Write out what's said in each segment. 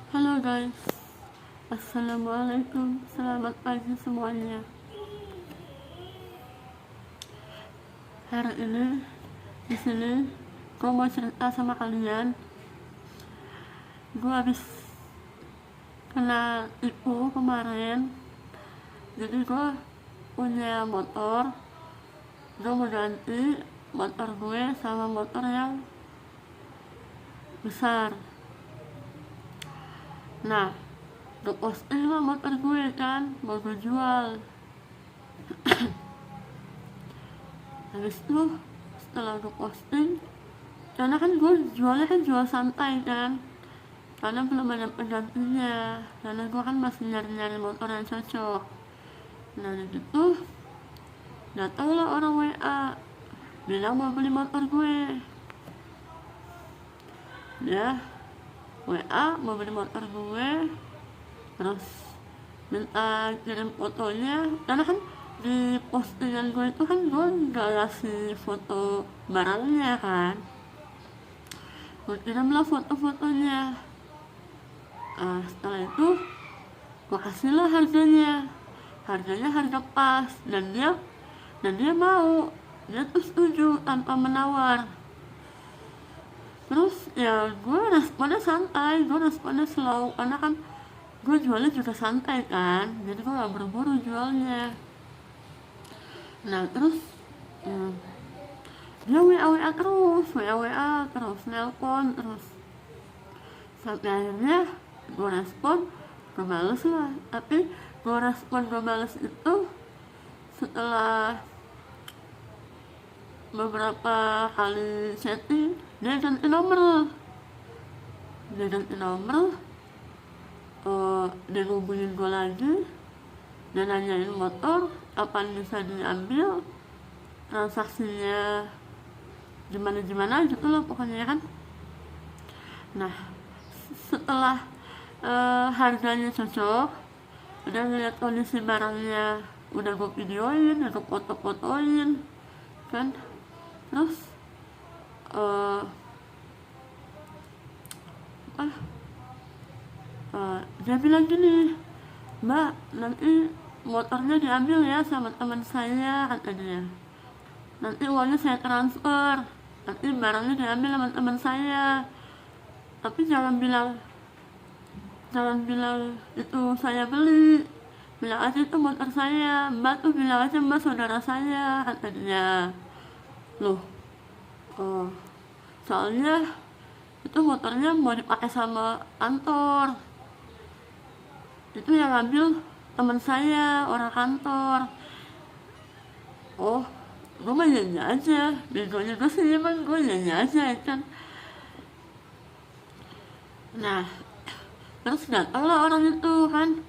Halo guys, assalamualaikum, selamat pagi semuanya. Hari ini di sini gue mau cerita sama kalian. Gue habis kena tipu kemarin, jadi gue punya motor. Gue mau ganti motor gue sama motor yang besar. Nah, gue posting lah motor gue kan, mau gue jual. Habis itu setelah gue posting, karena kan gue jualnya kan jual santai kan, karena belum ada penggantinya, karena gue kan masih nyari-nyari motor yang cocok. Nah gitu datanglah orang WA bilang mau beli motor gue. Dia WA mau beli motor gue, terus minta kirim fotonya, karena kan di postingan gue itu kan gue gak kasih foto barangnya kan. Gue kirimlah foto-fotonya. Setelah itu gue kasihlah harganya harga pas, dan dia mau, dia tuh setuju tanpa menawar. Terus ya gue responnya santai, gue responnya slow, karena kan gue jualnya juga santai kan, jadi gue gak buru-buru jualnya. Nah terus dia WA terus nelpon terus, sampai akhirnya gue respon, gue bales lah. Tapi gue bales itu setelah beberapa kali chatting. Dia ganti nomor, dia ngubungin gue lagi, dia nanyain motor kapan bisa diambil, transaksinya gimana gitu loh pokoknya kan. Nah setelah harganya cocok, udah ngeliat kondisi barangnya, udah gue videoin, udah gue foto-fotoin kan. Terus dia bilang gini, "Mbak, nanti motornya diambil ya sama teman saya," kata dia. "Nanti uangnya saya transfer, nanti barangnya diambil sama teman saya. Tapi jangan bilang itu saya beli, bilang aja itu motor saya. Mbak tuh bilang aja Mbak saudara saya," kata dia. Loh, soalnya itu motornya mau dipakai sama kantor, itu yang ngambil teman saya, orang kantor. Oh, gue mah nyanyi aja, begonya gue sih emang gue nyanyi aja kan. Nah terus datanglah orang itu kan,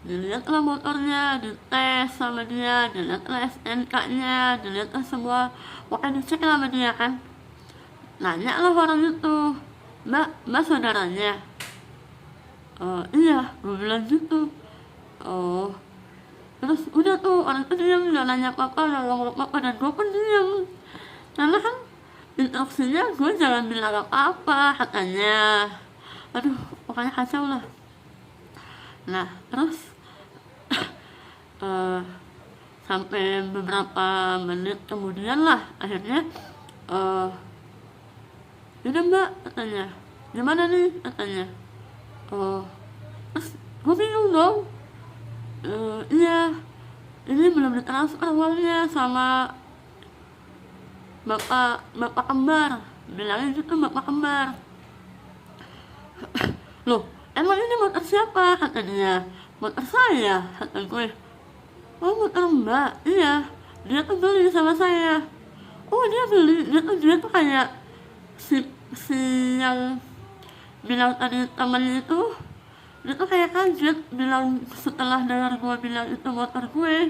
dilihatlah motornya, dites sama dia, dilihatlah SNK-nya, dilihatlah semua, pokoknya dicek lah sama dia kan. Nanya lah orang itu, mbak saudaranya?" "Iya," gue bilang gitu. Terus udah tuh orang itu diam, gak nanya apa-apa, gak ngomong apa-apa, dan gue pun diam, karena kan instruksinya gue jangan bilang apa-apa katanya. Aduh, pokoknya kacau lah. Nah terus sampai beberapa menit kemudian lah akhirnya, "Yaudah mbak," katanya, "gimana nih?" katanya. Terus gue bingung dong. "Iya, ini belum ditransfer uangnya sama bapak kembar," bilangnya gitu, bapak kembar. "Loh, emang ini motor siapa?" kata dia. "Motor saya," kata gue. "Oh, motor mbak?" "Iya, dia tuh beli sama saya." "Oh, dia tuh kayak si yang bilang tadi temennya itu, dia tuh kayak kaget, bilang setelah dengar gue bilang itu motor gue.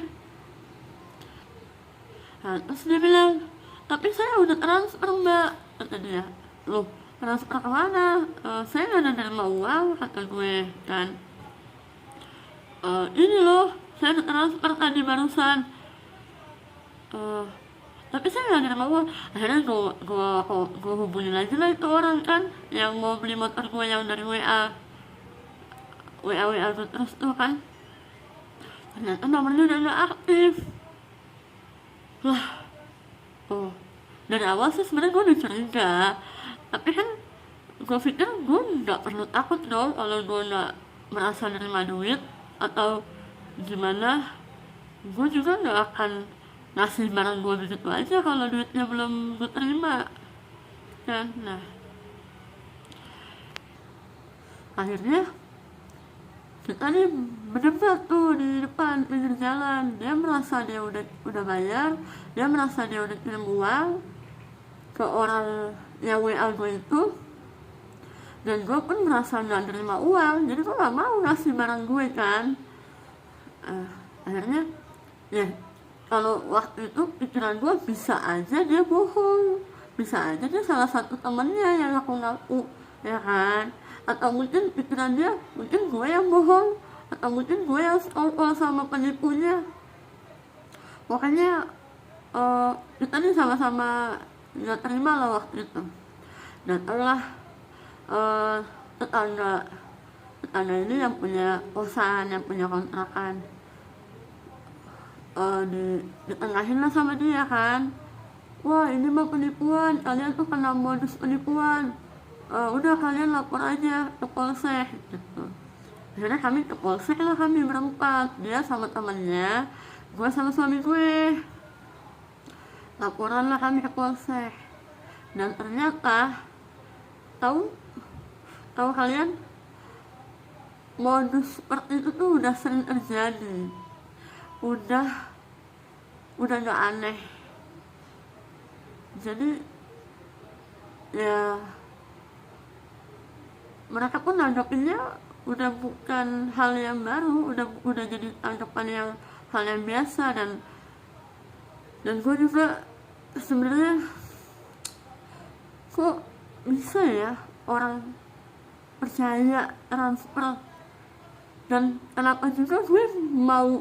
Nah terus dia bilang, "Tapi saya udah transfer mbak," kata dia. "Loh, transfer kemana?" "Saya gak ada nerima uang," kata gue kan. "Ini loh, saya udah transfer tadi barusan." "Tapi saya gak nerima uang." Akhirnya gue hubungin lagi lah itu orang kan yang mau beli motor gue yang dari WA. WA gue terus tuh kan, ternyata nomornya udah gak aktif lah. Oh, dari awal sih sebenarnya gue udah curiga, tapi kan gue pikir gue nggak perlu takut dong kalau gue nggak merasa nerima duit atau gimana. Gue juga nggak akan ngasih barang gue begitu aja kalau duitnya belum gue terima kan. Nah, akhirnya kita nih berdebat tuh di depan pinggir jalan. Dia merasa dia udah bayar, dia merasa dia udah kirim uang ke orang yang WA gue itu, dan gue pun merasa nggak nerima uang, jadi gue nggak mau ngasih barang gue kan. Akhirnya ya, kalau waktu itu pikiran gue bisa aja dia bohong, bisa aja dia salah satu temennya yang ngaku-ngaku, ya kan. Atau mungkin pikiran dia, mungkin gue yang bohong, atau mungkin gue yang sekongkol sama penipunya. Makanya kita nih sama-sama gak terima lah waktu itu. Datanglah tetangga ini yang punya kosan, yang punya kontrakan, ditengahin lah sama dia kan. Wah, ini mah penipuan, kalian tuh kena modus penipuan, udah kalian lapor aja ke polsek gitu. Akhirnya kami ke polsek lah, kami berempat, dia sama temannya, gue sama suami gue. Laporan lah kami ke polsek, dan ternyata tahu kalian, modus seperti itu tuh udah sering terjadi, udah gak aneh. Jadi ya mereka pun nanggapinnya udah bukan hal yang baru, udah jadi tanggapan yang hal yang biasa. Dan gue juga sebenarnya, kok bisa ya orang percaya transfer, dan kenapa juga gue mau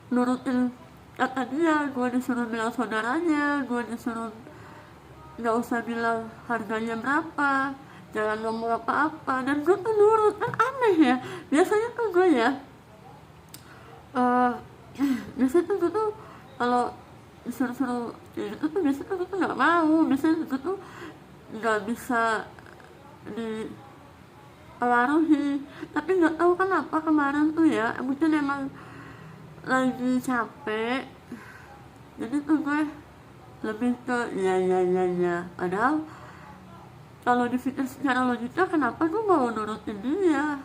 nurutin kata dia. Gue disuruh bilang saudaranya, gue disuruh nggak usah bilang harganya berapa, jangan ngomong apa-apa, dan gue tuh nurut. Kan aneh ya, biasanya tuh gue ya biasanya tuh gue tuh kalau disuruh gitu tuh biasanya tuh gue tuh nggak mau, biasanya gue tuh nggak bisa dipengaruhi. Tapi nggak tahu kenapa kemarin tuh ya, mungkin emang lagi capek, jadi tuh gue lebih ke ya. Padahal kalau dipikir secara logika, kenapa gue mau nurutin dia,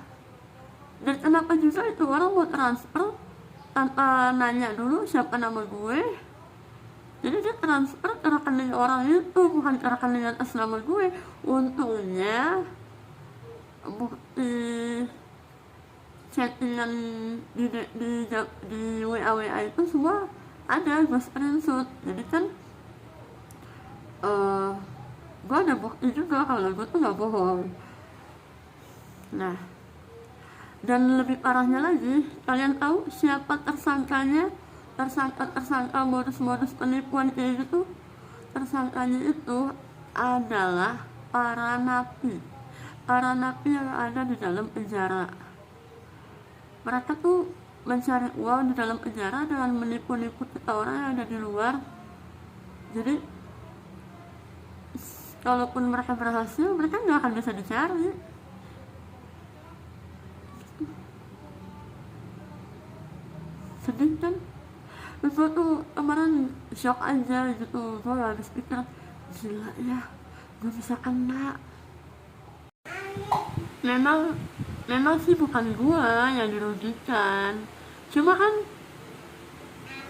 dan kenapa juga itu orang mau transfer tanpa nanya dulu siapa nama gue. Jadi dia transfer ke rekening orang itu, bukan ke rekening atas nama gue. Untungnya bukti chattingan di WA itu semua ada, gue screenshot. Jadi kan gue ada bukti juga kalau gue tuh gak bohong. Nah, dan lebih parahnya lagi, kalian tahu siapa tersangkanya? Tersangka modus penipuan kayak gitu, tersangkanya itu adalah para napi yang ada di dalam penjara. Mereka tuh mencari uang di dalam penjara dengan menipu-nipu kita orang yang ada di luar. Jadi kalaupun mereka berhasil, mereka nggak akan bisa dicari. Sedih kan? Terus gue tuh kemarin shock aja gitu, gue gak habis pikir, gila ya gue bisa kena. Memang sih bukan gue yang dirugikan, cuma kan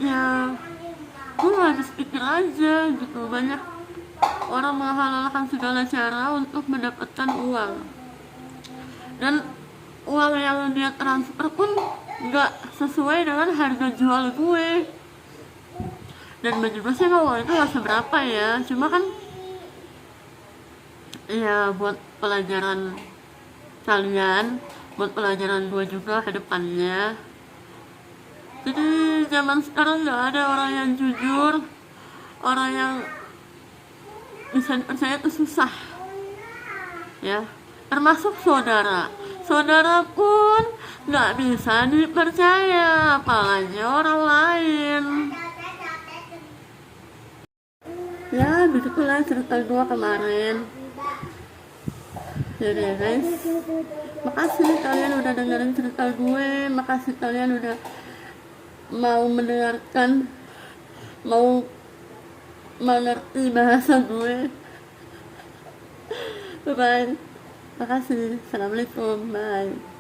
ya gue gak habis pikir aja gitu. Banyak orang menghalalkan segala cara untuk mendapatkan uang, dan uang yang dia transfer pun gak sesuai dengan harga jual gue. Dan baju gue sih uang itu gak seberapa ya, cuma kan ya buat pelajaran kalian, buat pelajaran gue juga ke depannya. Jadi zaman sekarang gak ada orang yang jujur, orang yang bisa dipercaya itu susah ya. Termasuk saudara pun nggak bisa dipercaya, apalagi orang lain. Ya, begitulah cerita gua kemarin. Jadi guys, makasih kalian udah dengerin cerita gue, makasih kalian udah mau mendengarkan, mau mengerti bahasa gue. Bye bye, makasih, assalamualaikum, bye.